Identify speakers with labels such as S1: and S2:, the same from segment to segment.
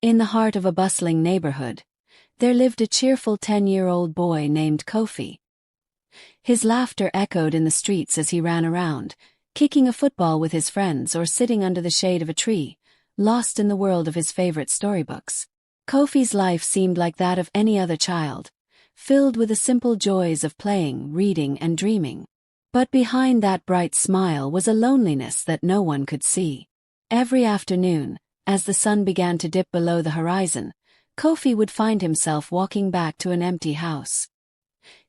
S1: In the heart of a bustling neighborhood, there lived a cheerful 10-year-old boy named Kofi. His laughter echoed in the streets as he ran around, kicking a football with his friends or sitting under the shade of a tree, lost in the world of his favorite storybooks. Kofi's life seemed like that of any other child, filled with the simple joys of playing, reading, and dreaming. But behind that bright smile was a loneliness that no one could see. Every afternoon, as the sun began to dip below the horizon, Kofi would find himself walking back to an empty house.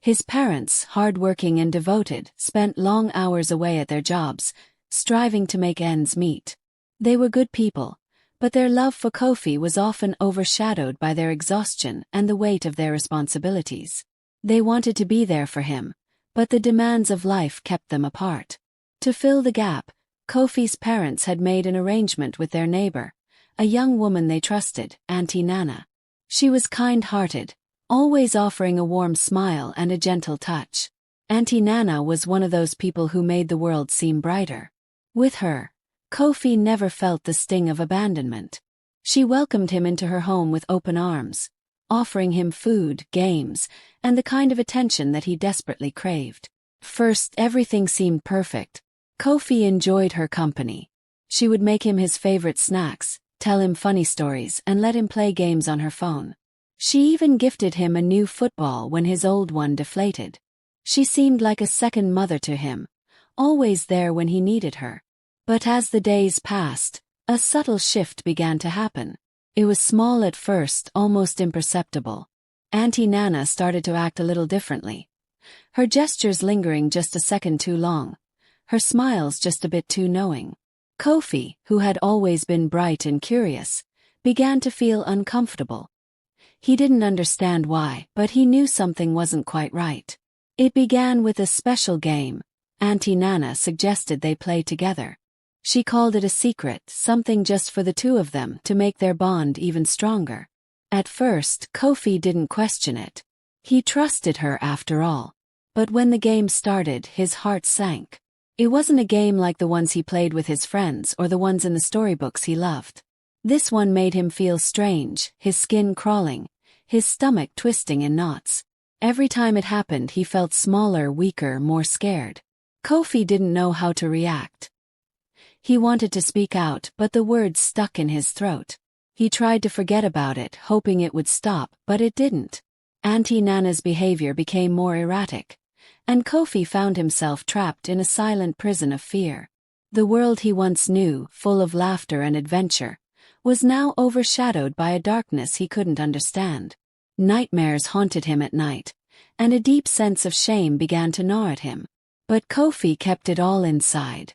S1: His parents, hard-working and devoted, spent long hours away at their jobs, striving to make ends meet. They were good people, but their love for Kofi was often overshadowed by their exhaustion and the weight of their responsibilities. They wanted to be there for him, but the demands of life kept them apart. To fill the gap, Kofi's parents had made an arrangement with their neighbor, a young woman they trusted, Auntie Nana. She was kind-hearted, always offering a warm smile and a gentle touch. Auntie Nana was one of those people who made the world seem brighter. With her, Kofi never felt the sting of abandonment. She welcomed him into her home with open arms, offering him food, games, and the kind of attention that he desperately craved. First, everything seemed perfect. Kofi enjoyed her company. She would make him his favorite snacks, tell him funny stories, and let him play games on her phone. She even gifted him a new football when his old one deflated. She seemed like a second mother to him, always there when he needed her. But as the days passed, a subtle shift began to happen. It was small at first, almost imperceptible. Auntie Nana started to act a little differently. Her gestures lingering just a second too long, her smiles just a bit too knowing. Kofi, who had always been bright and curious, began to feel uncomfortable. He didn't understand why, but he knew something wasn't quite right. It began with a special game. Auntie Nana suggested they play together. She called it a secret, something just for the two of them to make their bond even stronger. At first, Kofi didn't question it. He trusted her after all. But when the game started, his heart sank. It wasn't a game like the ones he played with his friends or the ones in the storybooks he loved. This one made him feel strange, his skin crawling, his stomach twisting in knots. Every time it happened, he felt smaller, weaker, more scared. Kofi didn't know how to react. He wanted to speak out, but the words stuck in his throat. He tried to forget about it, hoping it would stop, but it didn't. Auntie Nana's behavior became more erratic, and Kofi found himself trapped in a silent prison of fear. The world he once knew, full of laughter and adventure, was now overshadowed by a darkness he couldn't understand. Nightmares haunted him at night, and a deep sense of shame began to gnaw at him. But Kofi kept it all inside.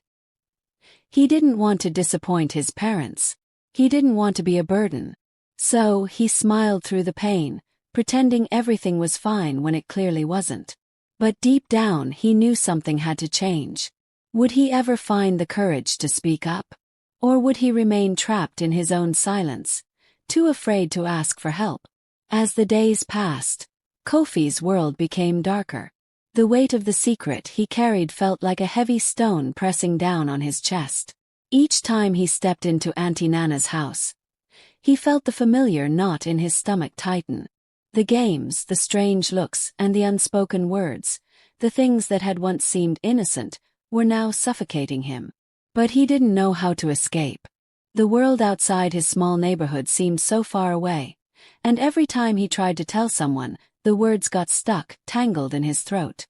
S1: He didn't want to disappoint his parents. He didn't want to be a burden. So he smiled through the pain, pretending everything was fine when it clearly wasn't. But deep down he knew something had to change. Would he ever find the courage to speak up? Or would he remain trapped in his own silence, too afraid to ask for help? As the days passed, Kofi's world became darker. The weight of the secret he carried felt like a heavy stone pressing down on his chest. Each time he stepped into Auntie Nana's house, he felt the familiar knot in his stomach tighten. The games, the strange looks, and the unspoken words, the things that had once seemed innocent, were now suffocating him. But he didn't know how to escape. The world outside his small neighborhood seemed so far away, and every time he tried to tell someone, the words got stuck, tangled in his throat.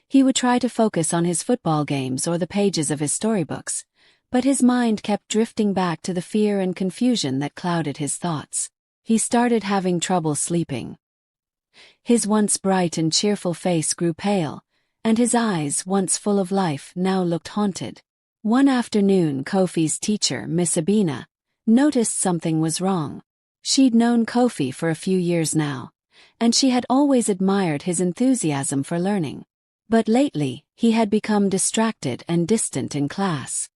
S1: He would try to focus on his football games or the pages of his storybooks, but his mind kept drifting back to the fear and confusion that clouded his thoughts. He started having trouble sleeping. His once bright and cheerful face grew pale, and his eyes, once full of life, now looked haunted. One afternoon, Kofi's teacher, Miss Abina, noticed something was wrong. She'd known Kofi for a few years now, and she had always admired his enthusiasm for learning. But lately, he had become distracted and distant in class.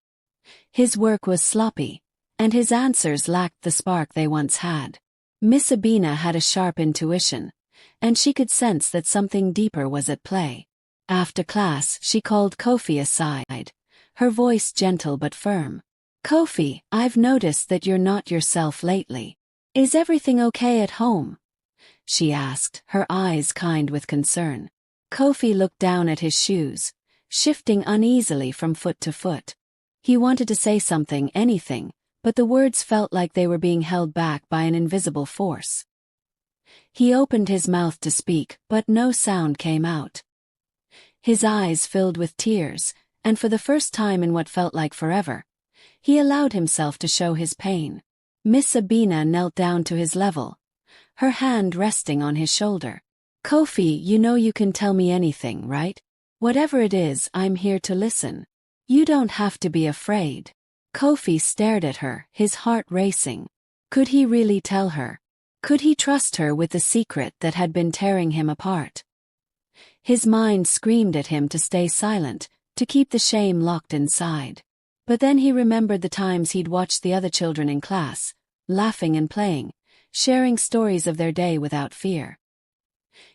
S1: His work was sloppy, and his answers lacked the spark they once had. Miss Abina had a sharp intuition, and she could sense that something deeper was at play. After class, she called Kofi aside, her voice gentle but firm. "Kofi, I've noticed that you're not yourself lately. Is everything okay at home? She asked, her eyes kind with concern. Kofi looked down at his shoes, shifting uneasily from foot to foot. He wanted to say something, anything, but the words felt like they were being held back by an invisible force. He opened his mouth to speak, but no sound came out. His eyes filled with tears, and for the first time in what felt like forever, he allowed himself to show his pain. Miss Sabina knelt down to his level, her hand resting on his shoulder. Kofi, you know you can tell me anything, right? Whatever it is, I'm here to listen. You don't have to be afraid. Kofi stared at her, his heart racing. Could he really tell her? Could he trust her with the secret that had been tearing him apart? His mind screamed at him to stay silent, to keep the shame locked inside. But then he remembered the times he'd watched the other children in class, laughing and playing, sharing stories of their day without fear.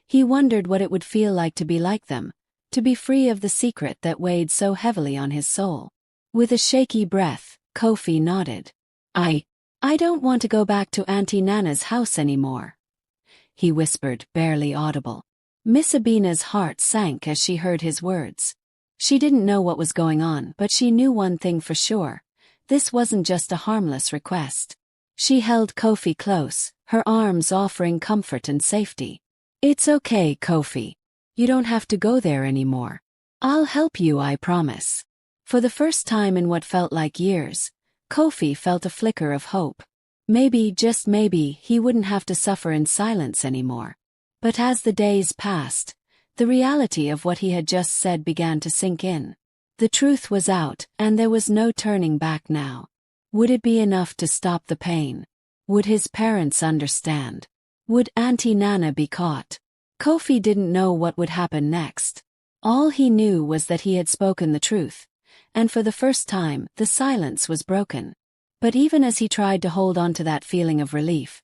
S1: He wondered what it would feel like to be like them, to be free of the secret that weighed so heavily on his soul. With a shaky breath, Kofi nodded. I don't want to go back to Auntie Nana's house anymore, he whispered, barely audible. Miss Sabina's heart sank as she heard his words. She didn't know what was going on, but she knew one thing for sure. This wasn't just a harmless request. She held Kofi close, her arms offering comfort and safety. It's okay, Kofi. You don't have to go there anymore. I'll help you, I promise. For the first time in what felt like years, Kofi felt a flicker of hope. Maybe, just maybe, he wouldn't have to suffer in silence anymore. But as the days passed, the reality of what he had just said began to sink in. The truth was out, and there was no turning back now. Would it be enough to stop the pain? Would his parents understand? Would Auntie Nana be caught? Kofi didn't know what would happen next. All he knew was that he had spoken the truth, and for the first time, the silence was broken. But even as he tried to hold on to that feeling of relief,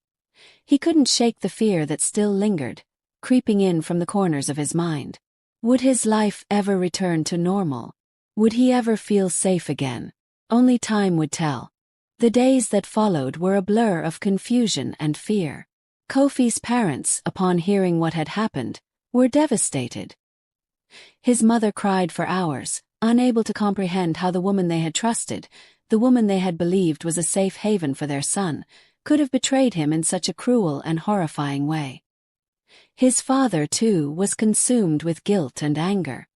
S1: he couldn't shake the fear that still lingered, creeping in from the corners of his mind. Would his life ever return to normal? Would he ever feel safe again? Only time would tell. The days that followed were a blur of confusion and fear. Kofi's parents, upon hearing what had happened, were devastated. His mother cried for hours, unable to comprehend how the woman they had trusted, the woman they had believed was a safe haven for their son, could have betrayed him in such a cruel and horrifying way. His father, too, was consumed with guilt and anger.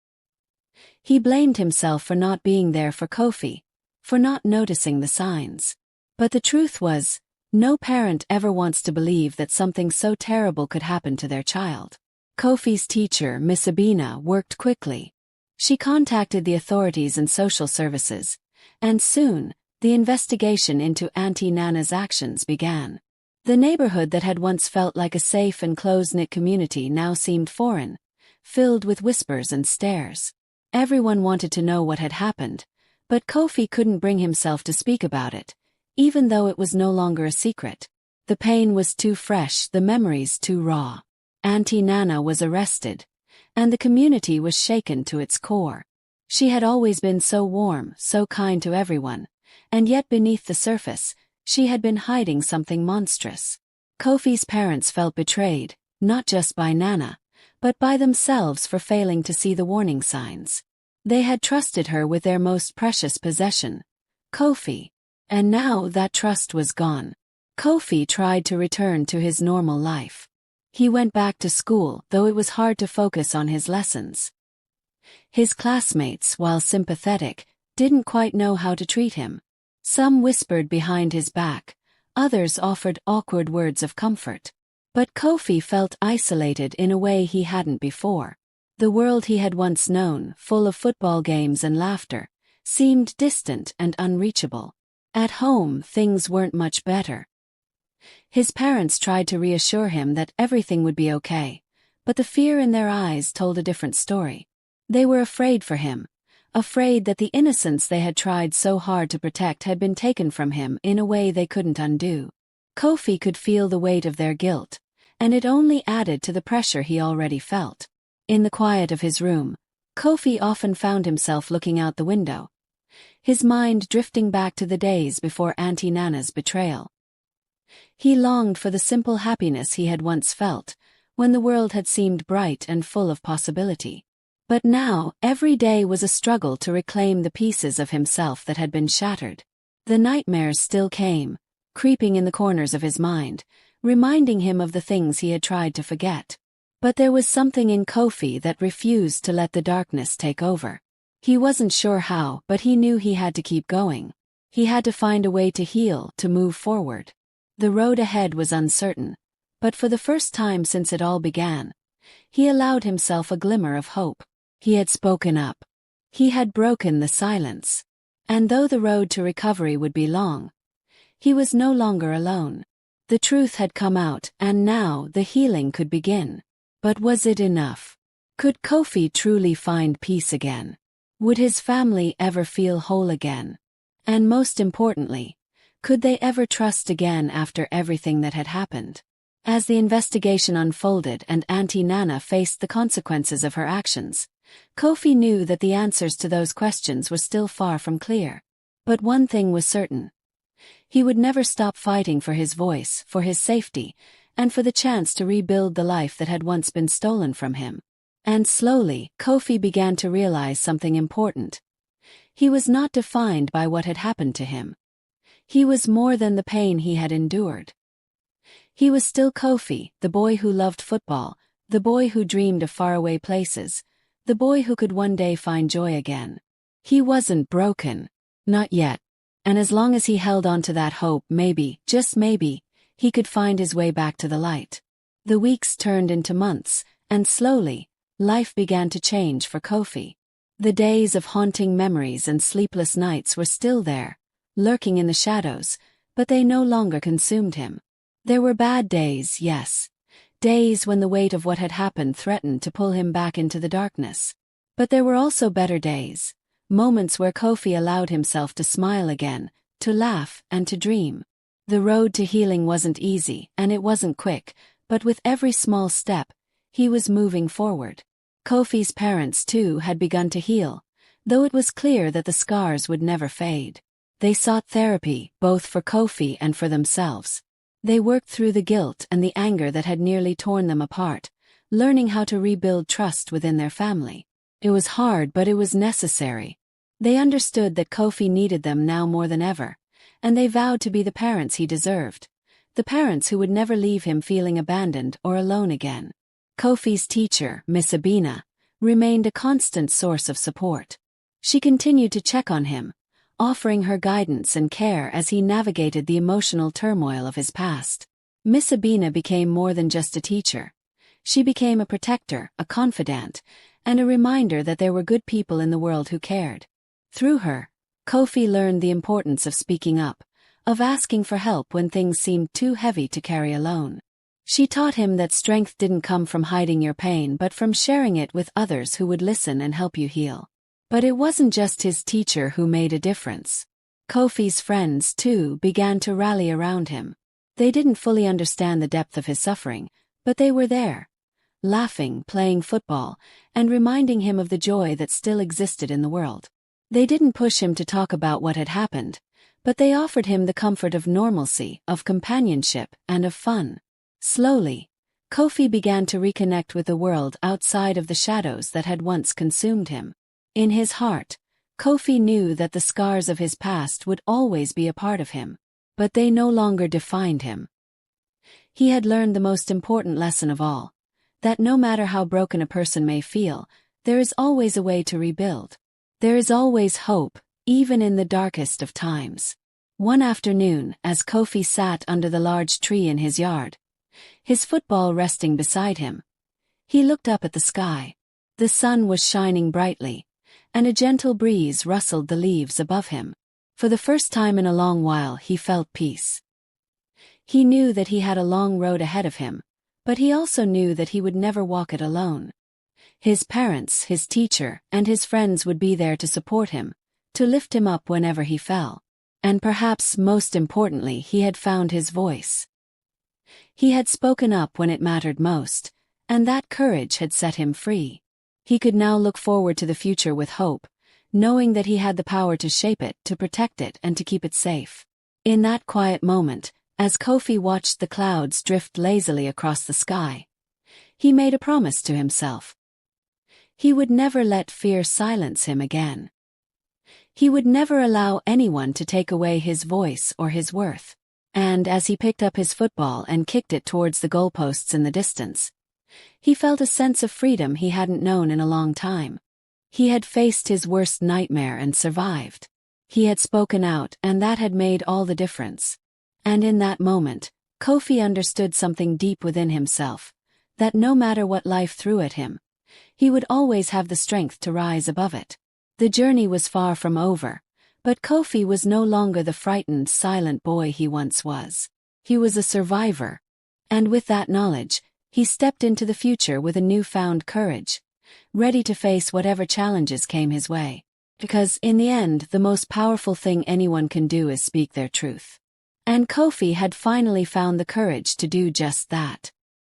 S1: He blamed himself for not being there for Kofi, for not noticing the signs. But the truth was, no parent ever wants to believe that something so terrible could happen to their child. Kofi's teacher, Miss Sabina, worked quickly. She contacted the authorities and social services, and soon, the investigation into Auntie Nana's actions began. The neighborhood that had once felt like a safe and close-knit community now seemed foreign, filled with whispers and stares. Everyone wanted to know what had happened, but Kofi couldn't bring himself to speak about it, even though it was no longer a secret. The pain was too fresh, the memories too raw. Auntie Nana was arrested, and the community was shaken to its core. She had always been so warm, so kind to everyone, and yet beneath the surface, she had been hiding something monstrous. Kofi's parents felt betrayed, not just by Nana, but by themselves for failing to see the warning signs. They had trusted her with their most precious possession, Kofi, and now that trust was gone. Kofi tried to return to his normal life. He went back to school, though it was hard to focus on his lessons. His classmates, while sympathetic, didn't quite know how to treat him. Some whispered behind his back, others offered awkward words of comfort. But Kofi felt isolated in a way he hadn't before. The world he had once known, full of football games and laughter, seemed distant and unreachable. At home, things weren't much better. His parents tried to reassure him that everything would be okay, but the fear in their eyes told a different story. They were afraid for him, afraid that the innocence they had tried so hard to protect had been taken from him in a way they couldn't undo. Kofi could feel the weight of their guilt, and it only added to the pressure he already felt. In the quiet of his room, Kofi often found himself looking out the window, his mind drifting back to the days before Auntie Nana's betrayal. He longed for the simple happiness he had once felt, when the world had seemed bright and full of possibility. But now, every day was a struggle to reclaim the pieces of himself that had been shattered. The nightmares still came, creeping in the corners of his mind, reminding him of the things he had tried to forget. But there was something in Kofi that refused to let the darkness take over. He wasn't sure how, but he knew he had to keep going. He had to find a way to heal, to move forward. The road ahead was uncertain, but for the first time since it all began, he allowed himself a glimmer of hope. He had spoken up. He had broken the silence. And though the road to recovery would be long, he was no longer alone. The truth had come out, and now the healing could begin. But was it enough? Could Kofi truly find peace again? Would his family ever feel whole again? And most importantly, could they ever trust again after everything that had happened? As the investigation unfolded and Auntie Nana faced the consequences of her actions, Kofi knew that the answers to those questions were still far from clear. But one thing was certain. He would never stop fighting for his voice, for his safety, and for the chance to rebuild the life that had once been stolen from him. And slowly, Kofi began to realize something important. He was not defined by what had happened to him. He was more than the pain he had endured. He was still Kofi, the boy who loved football, the boy who dreamed of faraway places, the boy who could one day find joy again. He wasn't broken. Not yet. And as long as he held on to that hope, maybe, just maybe, he could find his way back to the light. The weeks turned into months, and slowly, life began to change for Kofi. The days of haunting memories and sleepless nights were still there, lurking in the shadows, but they no longer consumed him. There were bad days, yes. Days when the weight of what had happened threatened to pull him back into the darkness. But there were also better days, moments where Kofi allowed himself to smile again, to laugh, and to dream. The road to healing wasn't easy, and it wasn't quick, but with every small step, he was moving forward. Kofi's parents, too, had begun to heal, though it was clear that the scars would never fade. They sought therapy, both for Kofi and for themselves. They worked through the guilt and the anger that had nearly torn them apart, learning how to rebuild trust within their family. It was hard, but it was necessary. They understood that Kofi needed them now more than ever, and they vowed to be the parents he deserved, the parents who would never leave him feeling abandoned or alone again. Kofi's teacher, Miss Abina, remained a constant source of support. She continued to check on him, offering her guidance and care as he navigated the emotional turmoil of his past. Miss Abina became more than just a teacher. She became a protector, a confidant, and a reminder that there were good people in the world who cared. Through her, Kofi learned the importance of speaking up, of asking for help when things seemed too heavy to carry alone. She taught him that strength didn't come from hiding your pain but from sharing it with others who would listen and help you heal. But it wasn't just his teacher who made a difference. Kofi's friends, too, began to rally around him. They didn't fully understand the depth of his suffering, but they were there, laughing, playing football, and reminding him of the joy that still existed in the world. They didn't push him to talk about what had happened, but they offered him the comfort of normalcy, of companionship, and of fun. Slowly, Kofi began to reconnect with the world outside of the shadows that had once consumed him. In his heart, Kofi knew that the scars of his past would always be a part of him, but they no longer defined him. He had learned the most important lesson of all, that no matter how broken a person may feel, there is always a way to rebuild. There is always hope, even in the darkest of times. One afternoon, as Kofi sat under the large tree in his yard, his football resting beside him, he looked up at the sky. The sun was shining brightly, and a gentle breeze rustled the leaves above him. For the first time in a long while he felt peace. He knew that he had a long road ahead of him, but he also knew that he would never walk it alone. His parents, his teacher, and his friends would be there to support him, to lift him up whenever he fell. And perhaps most importantly, he had found his voice. He had spoken up when it mattered most, and that courage had set him free. He could now look forward to the future with hope, knowing that he had the power to shape it, to protect it, and to keep it safe. In that quiet moment, As Kofi watched the clouds drift lazily across the sky, he made a promise to himself. He would never let fear silence him again. He would never allow anyone to take away his voice or his worth. And as he picked up his football and kicked it towards the goalposts in the distance, he felt a sense of freedom he hadn't known in a long time. He had faced his worst nightmare and survived. He had spoken out, and that had made all the difference. And in that moment, Kofi understood something deep within himself, that no matter what life threw at him, he would always have the strength to rise above it. The journey was far from over, but Kofi was no longer the frightened, silent boy he once was. He was a survivor. And with that knowledge, he stepped into the future with a newfound courage, ready to face whatever challenges came his way. Because, in the end, the most powerful thing anyone can do is speak their truth. And Kofi had finally found the courage to do just that.